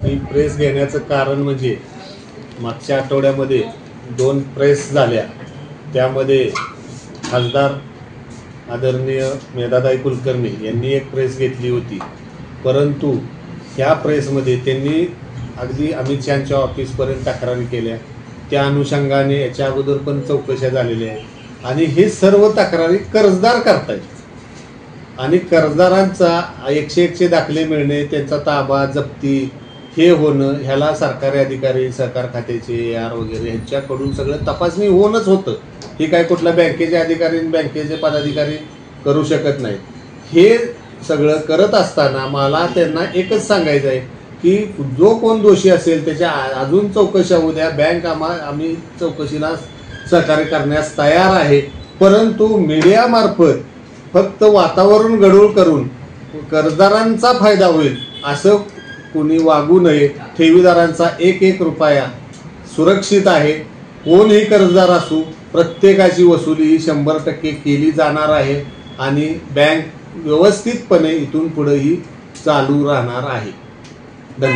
ही press घेण्याचं कारण म्हणजे मागच्या आठवड्यामध्ये 2 प्रेस झाल्या। त्यामध्ये खासदार आदरणीय मेधाताई कुलकर्णी यांनी एक प्रेस घेतली होती, परंतु ह्या प्रेसमध्ये त्यांनी अगदी अमित शहांच्या ऑफिसपर्यंत तक्रारी केल्या। त्या अनुषंगाने याच्या अगोदर पण चौकशा झालेल्या आहेत आणि हे सर्व तक्रारी कर्जदार करतायत आणि कर्जदारांचा 101चे दाखले मिळणे, त्यांचा ताबा जप्ती हे होणं, ह्याला सरकारी अधिकारी, सहकार खात्याचे AR वगैरे ह्यांच्याकडून सगळं तपासणी होणंच होतं। हे काय कुठल्या बँकेचे अधिकारी बँकेचे पदाधिकारी करू शकत नाहीत। हे सगळं करत असताना मला त्यांना एकच सांगायचं आहे की जो कोण दोषी असेल त्याच्या अजून चौकशा होऊ द्या। बँक आम्ही चौकशीला सहकार्य करण्यास तयार आहे, परंतु मीडियामार्फत फक्त वातावरण गढूळ करून कर्जदारांचा फायदा होईल असं कोणी वागू नये। ठेवीदारांचा 1-1 रुपया सुरक्षित आहे। कोणही कर्जदार असू, प्रत्येकाची वसुली ही 100% केली जाणार आहे आणि बँक व्यवस्थितपणे इथून पुढेही चालू राहणार आहे। धन्यवाद।